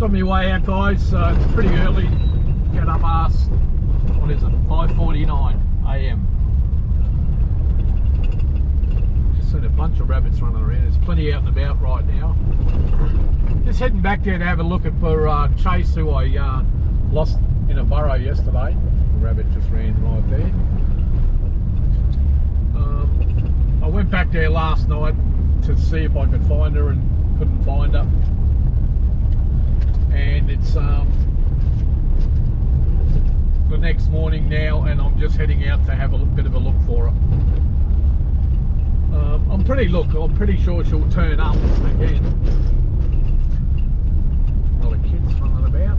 on my way out, guys. It's pretty early. Get up ass. What is it? 5:49 a.m. Just seen a bunch of rabbits running around. There's plenty out and about right now. Just heading back there to have a look at for Chase, who I lost in a burrow yesterday. The rabbit just ran right there. I went back there last night to see if I could find her and couldn't find her. And it's the next morning now, and I'm just heading out to have a bit of a look for her. I'm pretty sure she'll turn up again. A lot of kids running about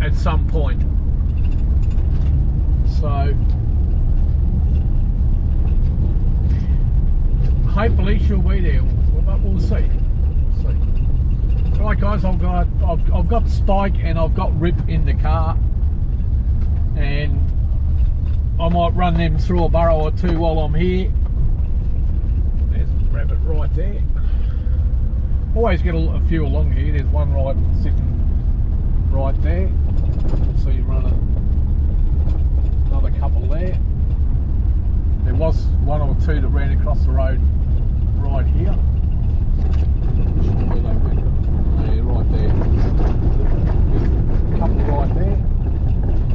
at some point. So hopefully she'll be there. We'll see. Right, guys, I've got Spike and I've got Rip in the car, and I might run them through a burrow or two while I'm here. There's a rabbit right there. Always get a few along here. There's one right sitting right there. So you run another couple there. There was one or two that ran across the road right here. Where they went. Right there. A couple right there.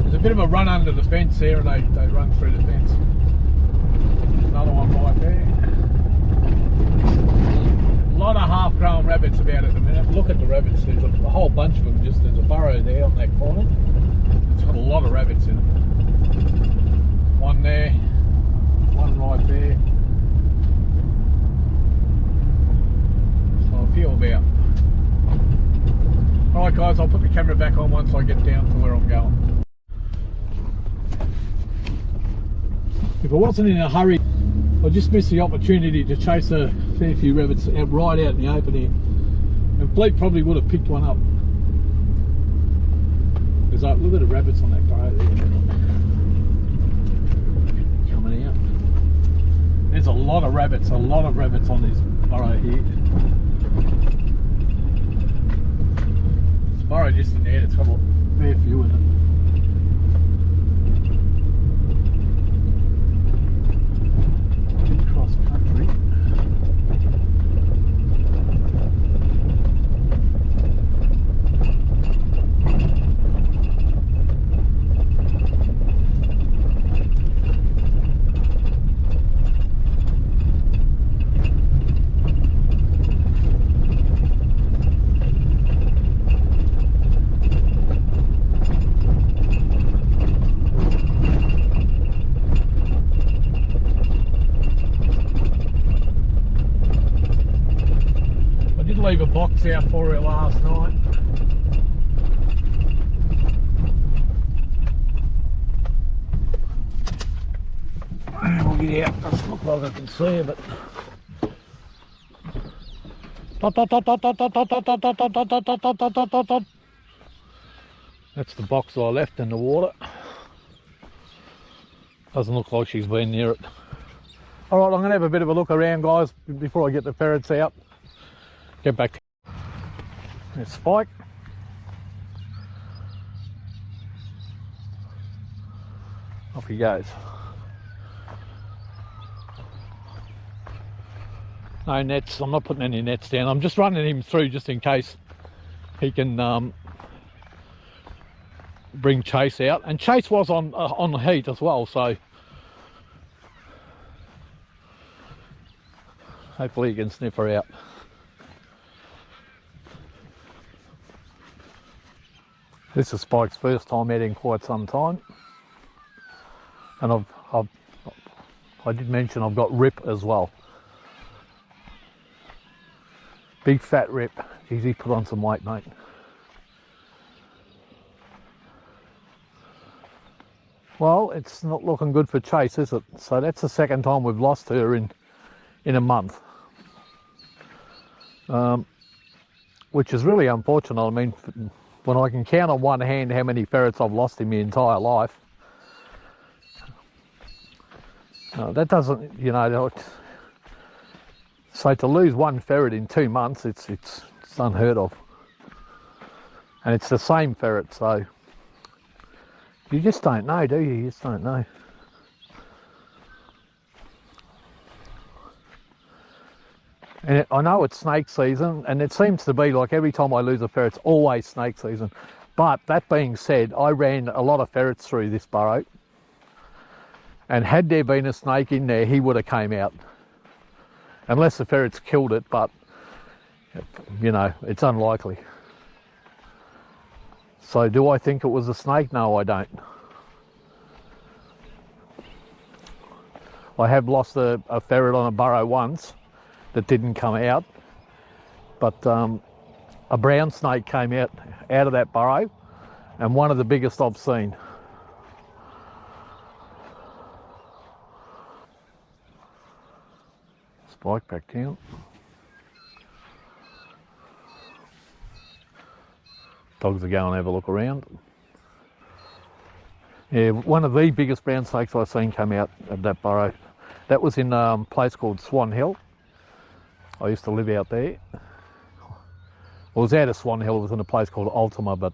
There's a bit of a run under the fence there, and they run through the fence. Another one right there. A lot of half-grown rabbits about at the minute. Look at the rabbits. There's a whole bunch of them. There's a burrow there on that corner. It's got a lot of rabbits in it. One there. One right there. So a few about. Alright, guys, I'll put the camera back on once I get down to where I'm going. If I wasn't in a hurry, I just missed the opportunity to chase a fair few rabbits right out in the open here. And Fleet probably would have picked one up. There's a little bit of rabbits on that burrow there. Coming out. There's a lot of rabbits on this burrow here. Burrow just in there, it's got a fair few in it. Cross country. Leave a box out for her last night. And we'll get out. Doesn't look like I can see her, but that's the box I left in the water. Doesn't look like she's been near it. Alright, I'm going to have a bit of a look around, guys, before I get the ferrets out. Get back. There's Spike. Off he goes. No nets. I'm not putting any nets down. I'm just running him through just in case he can bring Chase out. And Chase was on the heat as well, so hopefully he can sniff her out. This is Spike's first time out in quite some time, and I did mention I've got Rip as well. Big fat Rip. Geez, he put on some weight, mate. Well, it's not looking good for Chase, is it? So that's the second time we've lost her in a month, which is really unfortunate. I mean, when I can count on one hand how many ferrets I've lost in my entire life, that doesn't, you know, So to lose one ferret in 2 months, it's unheard of. And it's the same ferret, so you just don't know, do you? You just don't know. And I know it's snake season, and it seems to be like every time I lose a ferret, it's always snake season. But that being said, I ran a lot of ferrets through this burrow, and had there been a snake in there, he would have came out. Unless the ferrets killed it, but you know, it's unlikely. So do I think it was a snake? No, I don't. I have lost a ferret on a burrow once that didn't come out, but a brown snake came out of that burrow, and one of the biggest I've seen. Spike back down. Dogs are going to have a look around. Yeah, one of the biggest brown snakes I've seen come out of that burrow. That was in a place called Swan Hill. I used to live out there. Well, it was out of Swan Hill, it was in a place called Ultima, but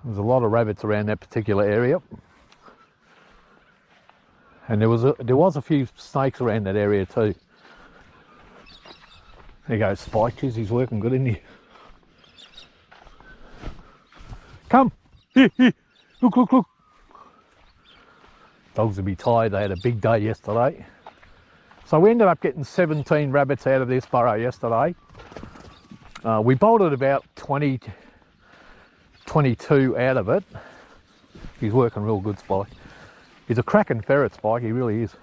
there's a lot of rabbits around that particular area. And there was a few snakes around that area too. There goes Spike, geez, he's working good, isn't he? Come, here, look, look, look. Dogs will be tired, they had a big day yesterday. So we ended up getting 17 rabbits out of this burrow yesterday. We bolted about 20, 22 out of it. He's working real good, Spike. He's a cracking ferret, Spike, he really is.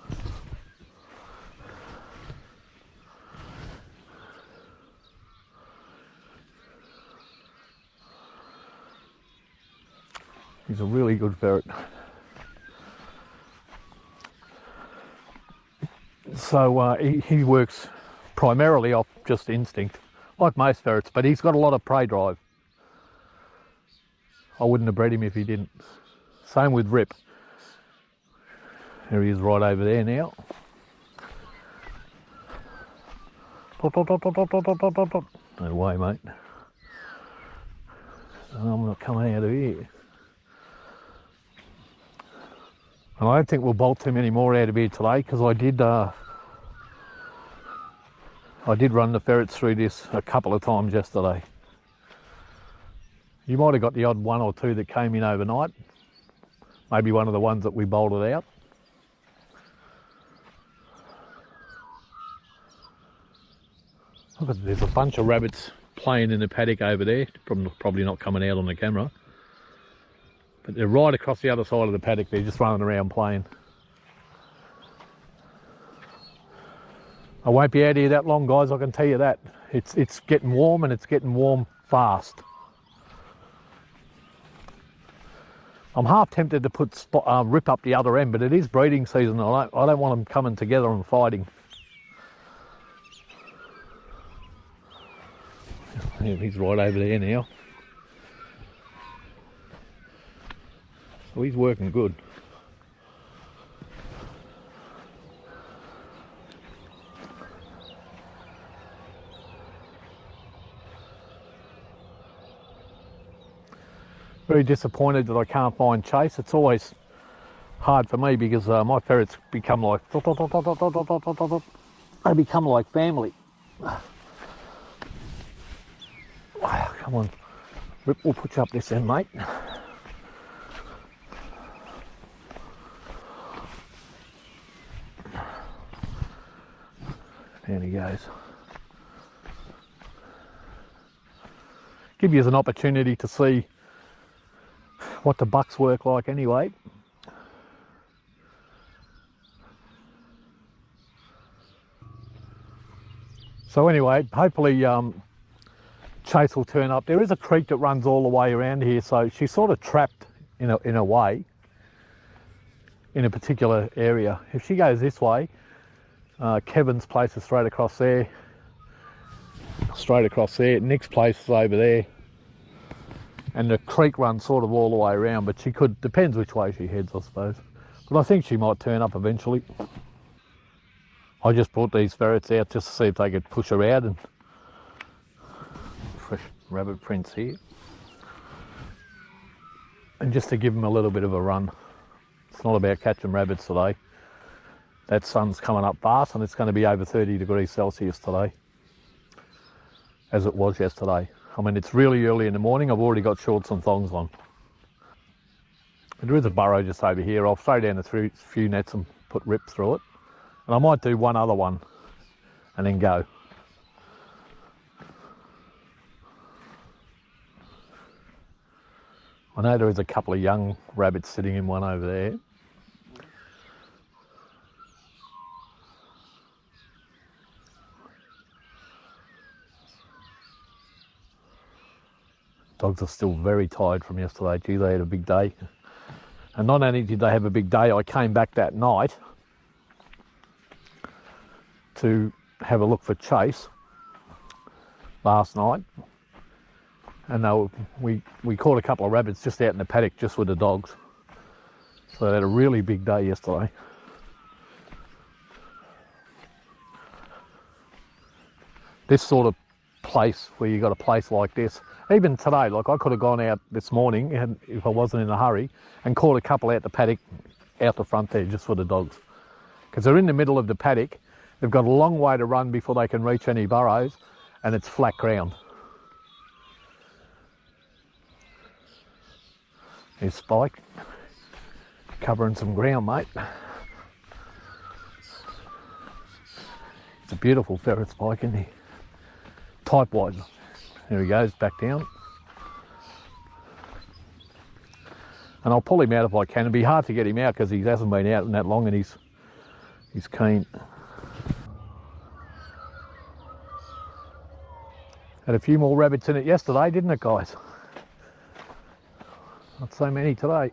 He's a really good ferret. So he works primarily off just instinct, like most ferrets, but he's got a lot of prey drive. I wouldn't have bred him if he didn't. Same with Rip. There he is right over there now. No way, mate. I'm not coming out of here. And I don't think we'll bolt too many more out of here today, because I did run the ferrets through this a couple of times yesterday. You might have got the odd one or two that came in overnight. Maybe one of the ones that we bolted out. Look, there's a bunch of rabbits playing in the paddock over there. Probably not coming out on the camera. But they're right across the other side of the paddock. They're just running around playing. I won't be out here that long, guys, I can tell you that. It's getting warm, and it's getting warm fast. I'm half tempted to put Rip up the other end, but it is breeding season. I don't want them coming together and fighting. Yeah, he's right over there now. So he's working good. Very disappointed that I can't find Chase. It's always hard for me because my ferrets become like, they become like family. Come on, Rip, we'll put you up this end, mate. There he goes. Give you an opportunity to see what the bucks work like anyway. So anyway, hopefully Chase will turn up. There is a creek that runs all the way around here, so she's sort of trapped in a way in a particular area. If she goes this way, Kevin's place is straight across there. Nick's place is over there. And the creek runs sort of all the way around, but she could, depends which way she heads, I suppose. But I think she might turn up eventually. I just brought these ferrets out just to see if they could push around, and fresh rabbit prints here. And just to give them a little bit of a run. It's not about catching rabbits today. That sun's coming up fast and it's going to be over 30 degrees Celsius today, as it was yesterday. I mean, it's really early in the morning. I've already got shorts and thongs on. There is a burrow just over here. I'll throw down a few nets and put rip through it. And I might do one other one and then go. I know there is a couple of young rabbits sitting in one over there. Dogs are still very tired from yesterday. Gee, they had a big day. And not only did they have a big day, I came back that night to have a look for Chase last night. And we caught a couple of rabbits just out in the paddock, just with the dogs. So they had a really big day yesterday. This sort of place, where you got a place like this, even today, like I could have gone out this morning if I wasn't in a hurry and caught a couple out the paddock, out the front there, just for the dogs. Because they're in the middle of the paddock, they've got a long way to run before they can reach any burrows, and it's flat ground. Here's Spike, covering some ground, mate. It's a beautiful ferret, Spike, isn't he? Type wide. There he goes, back down. And I'll pull him out if I can. It'll be hard to get him out because he hasn't been out in that long and he's keen. Had a few more rabbits in it yesterday, didn't it, guys? Not so many today.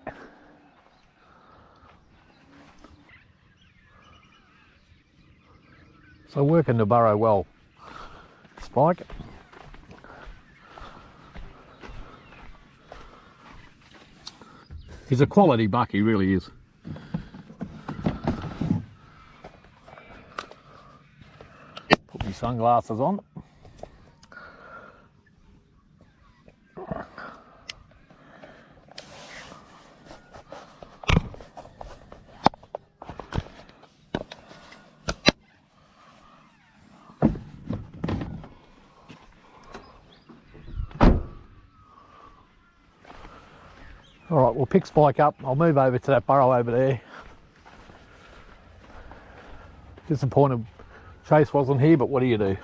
So working the burrow well, Spike. He's a quality buck, he really is. Put my sunglasses on. All right, we'll pick Spike up. I'll move over to that burrow over there. Disappointed Chase wasn't here, but what do you do?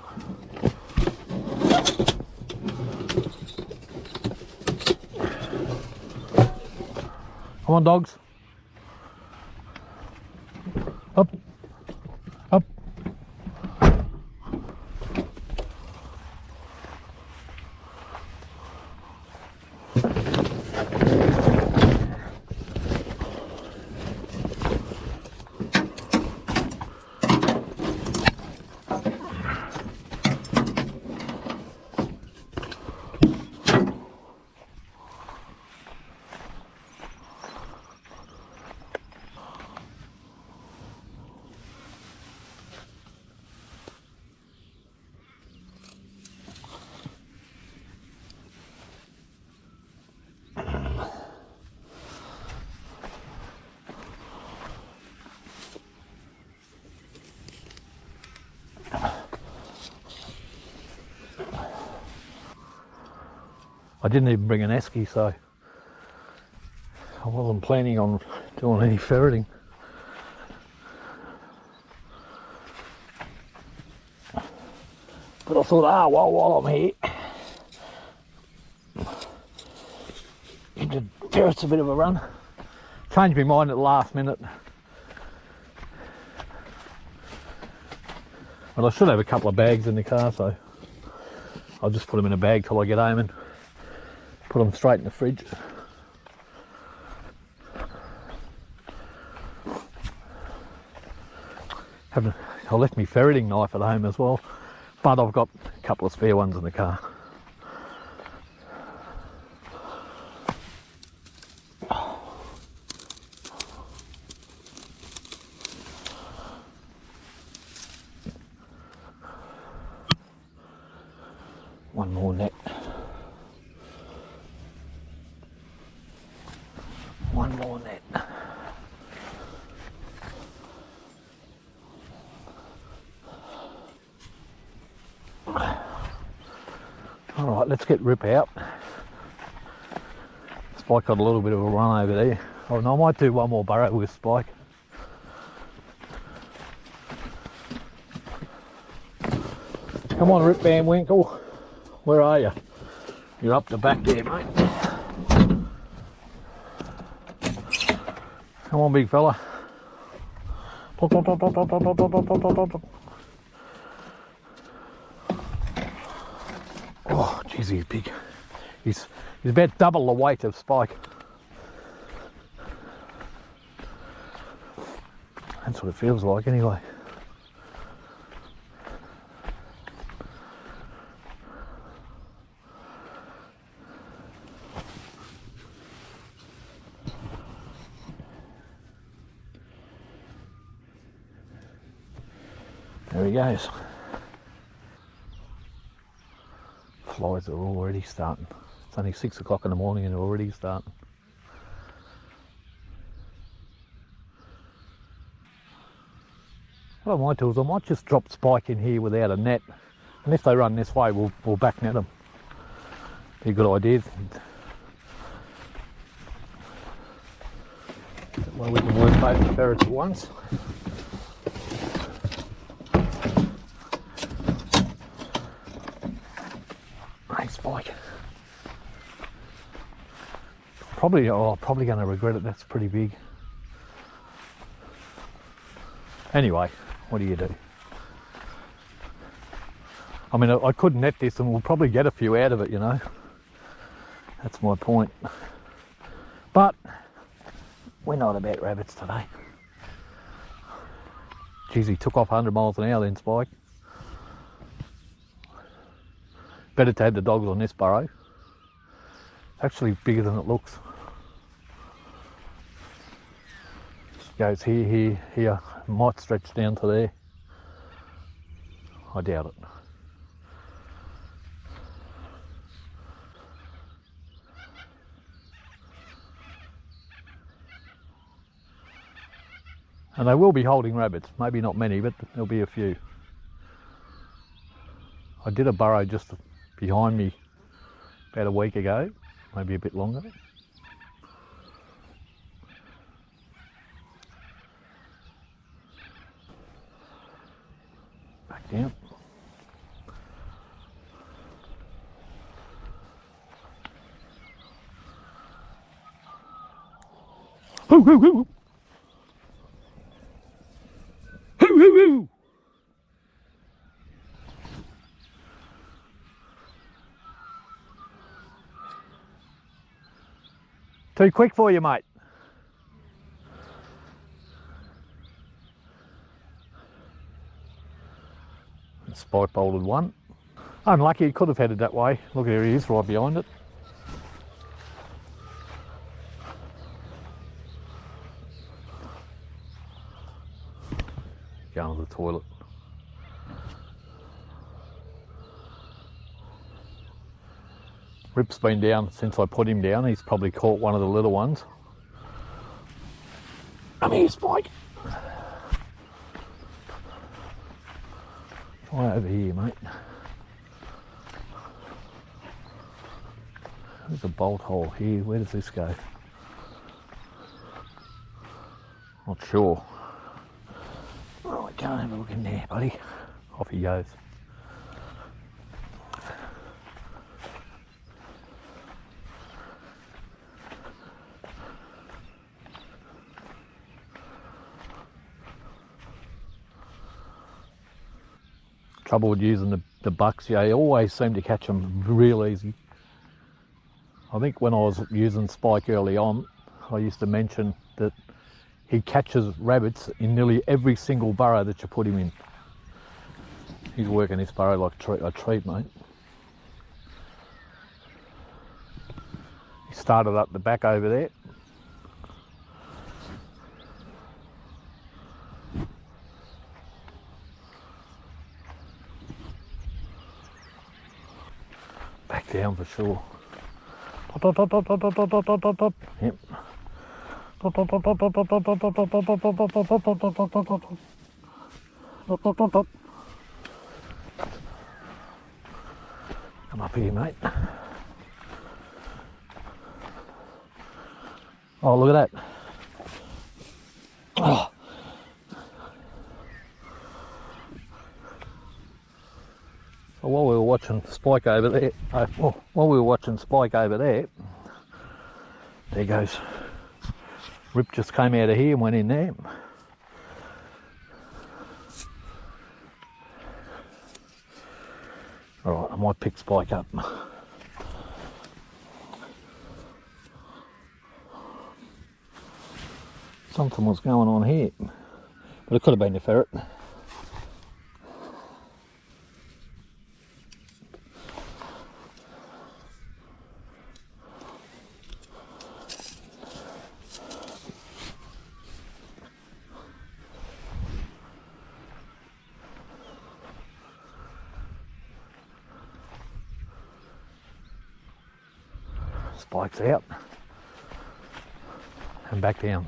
Come on, dogs. Up. Up. I didn't even bring an esky, so I wasn't planning on doing any ferreting. But I thought, while I'm here, give the ferrets a bit of a run. Changed my mind at the last minute. But I should have a couple of bags in the car, so I'll just put them in a bag till I get home and put them straight in the fridge. I left my ferreting knife at home as well, but I've got a couple of spare ones in the car. One more net. One more net. Alright, let's get Rip out. Spike got a little bit of a run over there. Oh no, I might do one more burrow with Spike. Come on, Rip Van Winkle. Where are you? You're up the back there, mate. Come on, big fella. Oh, jeez, he's big. He's about double the weight of Spike. That's what it feels like anyway. There he goes. Flies are already starting. It's only 6 o'clock in the morning and they're already starting. What I might do is I might just drop Spike in here without a net, and if they run this way we'll back net them. Be a good idea. That way we can work both the ferrets at once. Hey Spike. Probably going to regret it. That's pretty big. Anyway, what do you do? I mean, I could net this and we'll probably get a few out of it, you know. That's my point. But we're not about rabbits today. Geez, he took off 100 miles an hour then, Spike. Better to have the dogs on this burrow. It's actually bigger than it looks. Goes here, here, might stretch down to there. I doubt it. And they will be holding rabbits, maybe not many, but there'll be a few. I did a burrow just behind me about a week ago, maybe a bit longer. Back down. Hoo hoo hoo! Hoo hoo hoo! Too quick for you, mate. Spike bolted one. Unlucky, he could have headed that way. Look, there he is, right behind it. Going to the toilet. Rip's been down since I put him down. He's probably caught one of the little ones. Come here, Spike. Try over here, mate. There's a bolt hole here. Where does this go? Not sure. Oh, I can't have a look in there, buddy. Off he goes. Trouble with using the bucks, yeah, you always seem to catch them real easy. I think when I was using Spike early on, I used to mention that he catches rabbits in nearly every single burrow that you put him in. He's working this burrow like a treat, mate. He started up the back over there. down for sure. Pop, pop, pop, pop, pop, pop, pop, pop, pop, pop. Yep. Pop, pop, pop, pop, pop, pop, pop, pop, pop, pop, pop, pop, pop, pop, pop, pop, pop, pop, pop. Pop, pop, pop, pop. Come up here, mate. Oh, look at that. Oh. So while we were watching Spike over there, while we were watching Spike over there, there goes. Rip just came out of here and went in there. Alright, I might pick Spike up. Something was going on here, but it could have been the ferret. Spike's out and back down.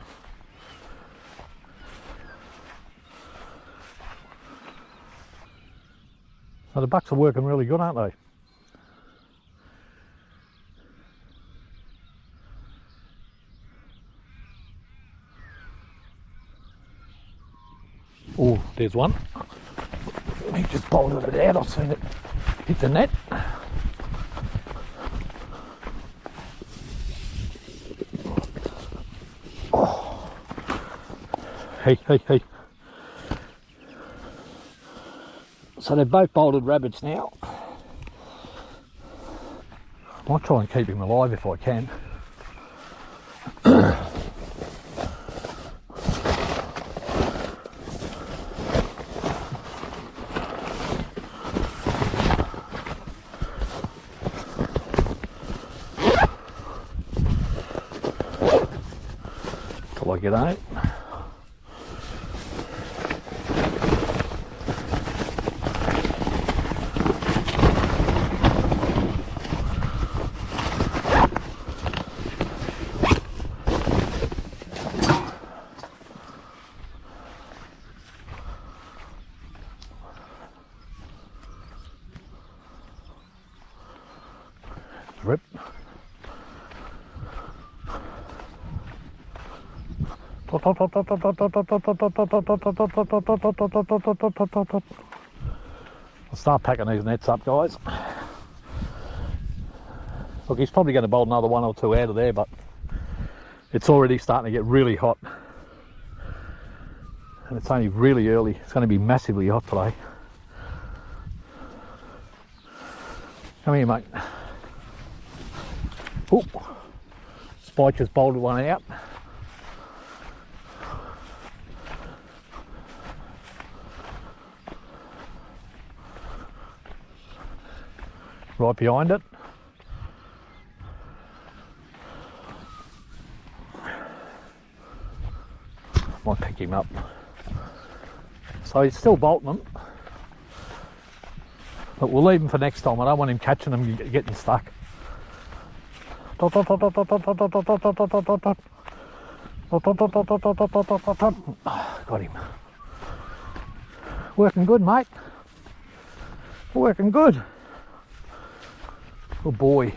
So the bucks are working really good, aren't they? Oh, there's one. He just bolted it out. I've seen it hit the net. Oh. Hey, hey, hey. So they're both bolted rabbits now. I might try and keep him alive if I can. Till I get out. Rip. I'll start packing these nets up, guys. Look, he's probably going to bolt another one or two out of there, but it's already starting to get really hot. And it's only really early. It's going to be massively hot today. Come here, mate. Oh, Spike just bolted one out. Right behind it. Might pick him up. So he's still bolting them. But we'll leave him for next time. I don't want him catching them getting stuck. Got him. Working good, mate. Working good. Good boy.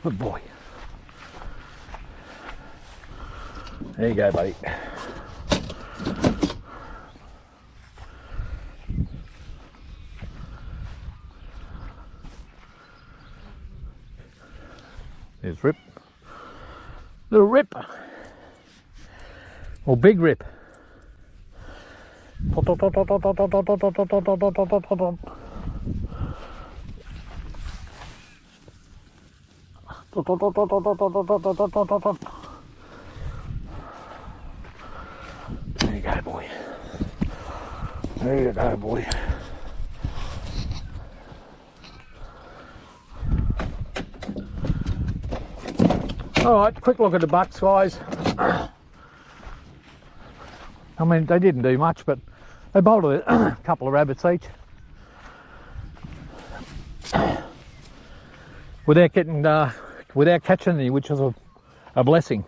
Good boy. There you go, buddy. There's Rip. Little Rip. Or big Rip. There you go, boy. There you go, boy. Alright, quick look at the bucks, guys. I mean, they didn't do much, but they bolted a couple of rabbits each. without getting, without catching any, which is a blessing.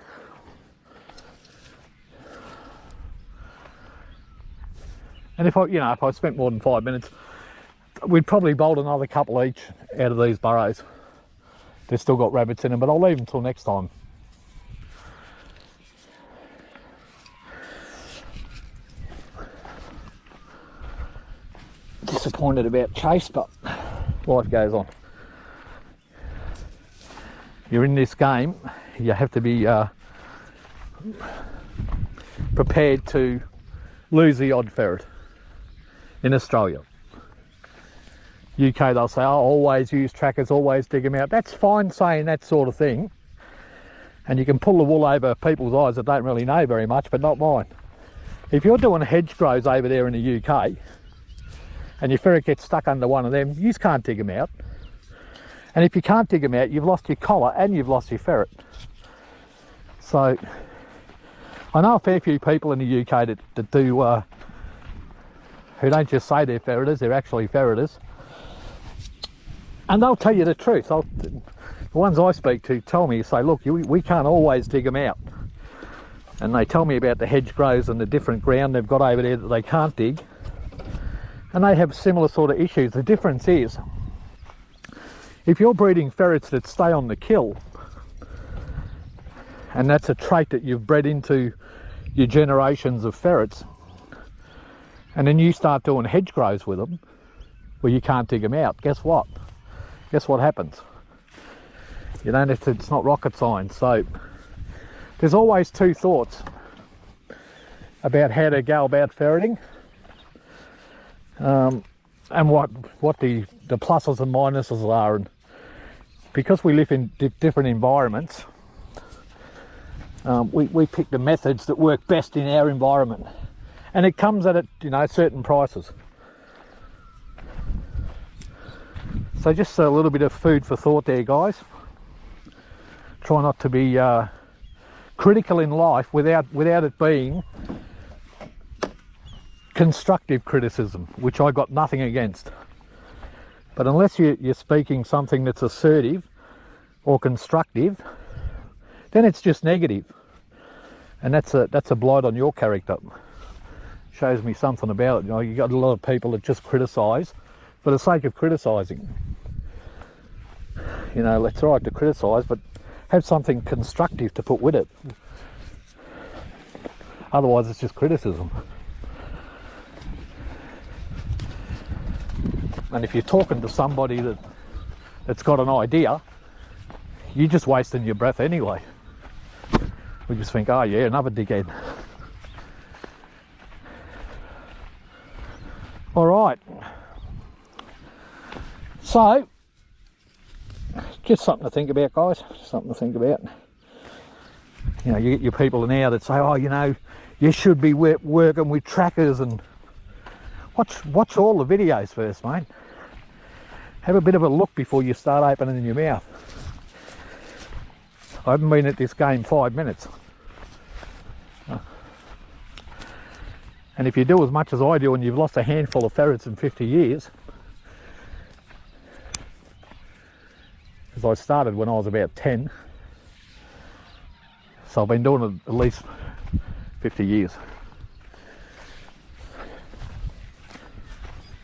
And if I spent more than 5 minutes, we'd probably bolt another couple each out of these burrows. They've still got rabbits in them, but I'll leave them till next time. Disappointed about Chase, but life goes on. You're in this game, you have to be prepared to lose the odd ferret. In Australia, UK, they'll say, oh, always use trackers, always dig them out. That's fine saying that sort of thing, and you can pull the wool over people's eyes that don't really know very much, but not mine. If you're doing hedgerows over there in the UK and your ferret gets stuck under one of them, you just can't dig them out. And if you can't dig them out, you've lost your collar and you've lost your ferret. So I know a fair few people in the UK that do who don't just say they're ferreters, they're actually ferreters. And they'll tell you the truth. The ones I speak to tell me, say, look, we can't always dig them out. And they tell me about the hedgerows and the different ground they've got over there that they can't dig. And they have similar sort of issues. The difference is, if you're breeding ferrets that stay on the kill, and that's a trait that you've bred into your generations of ferrets, and then you start doing hedgerows with them where you can't dig them out, guess what? Guess what happens? You don't have to, it's not rocket science. So there's always two thoughts about how to go about ferreting, and what the pluses and minuses are. And because we live in different environments, we pick the methods that work best in our environment. And it comes at certain prices. So just a little bit of food for thought there, guys. Try not to be critical in life without it being constructive criticism, which I got nothing against. But unless you're speaking something that's assertive or constructive, then it's just negative, and that's a blight on your character. Shows me something about it. You got a lot of people that just criticise for the sake of criticising. It's all right to criticise, but have something constructive to put with it. Otherwise, it's just criticism. And if you're talking to somebody that's got an idea, you're just wasting your breath anyway. We just think, oh yeah, another dickhead. All right, so just something to think about, guys. Something to think about. You get your people now that say, oh, you should be working with trackers, and watch all the videos first, mate. Have a bit of a look before you start opening your mouth. I haven't been at this game 5 minutes. And if you do as much as I do and you've lost a handful of ferrets in 50 years, because I started when I was about 10, so I've been doing it at least 50 years.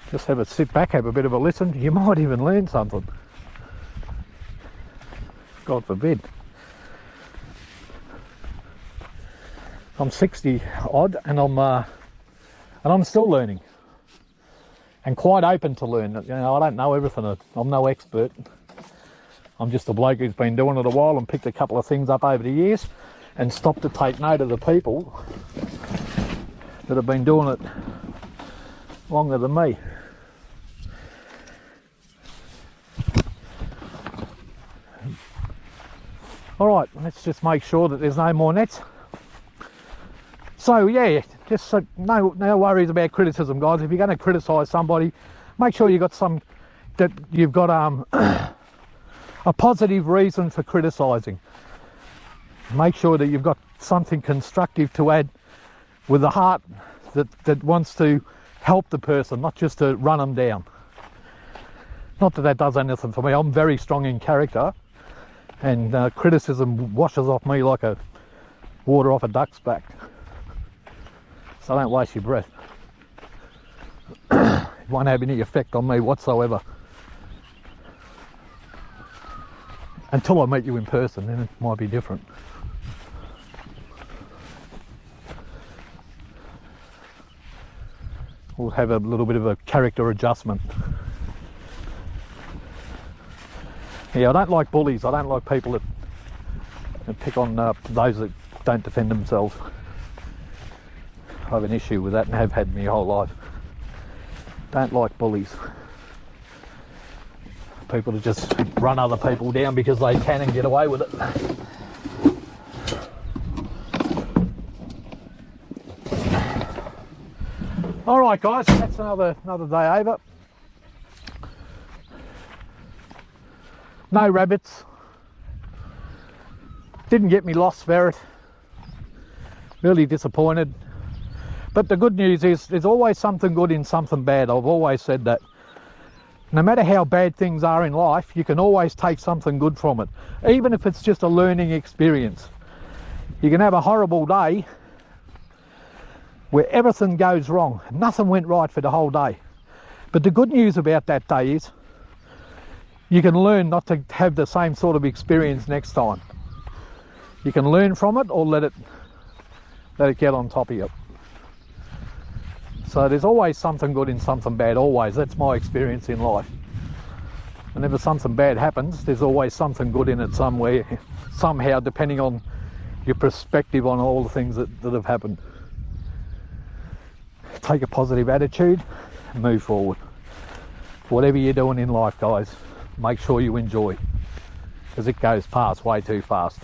Just sit back, have a bit of a listen. You might even learn something. God forbid. I'm 60 odd, and I'm still learning, and quite open to learn. I don't know everything. I'm no expert. I'm just a bloke who's been doing it a while and picked a couple of things up over the years, and stopped to take note of the people that have been doing it longer than me. All right, let's just make sure that there's no more nets. So yeah, just no worries about criticism, guys. If you're going to criticise somebody, make sure you've got a positive reason for criticising. Make sure that you've got something constructive to add, with a heart that wants to help the person, not just to run them down. Not that that does anything for me. I'm very strong in character, and criticism washes off me like a water off a duck's back. So don't waste your breath. It won't have any effect on me whatsoever. Until I meet you in person, then it might be different. We'll have a little bit of a character adjustment. Yeah, I don't like bullies. I don't like people that pick on those that don't defend themselves. I have an issue with that and have had my whole life. Don't like bullies. People that just run other people down because they can and get away with it. All right, guys, that's another day over. No rabbits. Didn't get me lost ferret. Really disappointed. But the good news is there's always something good in something bad. I've always said that. No matter how bad things are in life, you can always take something good from it. Even if it's just a learning experience. You can have a horrible day where everything goes wrong. Nothing went right for the whole day. But the good news about that day is you can learn not to have the same sort of experience next time. You can learn from it or let it get on top of you. So there's always something good in something bad, always. That's my experience in life. Whenever something bad happens, there's always something good in it somewhere, somehow, depending on your perspective on all the things that have happened. Take a positive attitude and move forward. Whatever you're doing in life, guys, make sure you enjoy, because it goes past way too fast.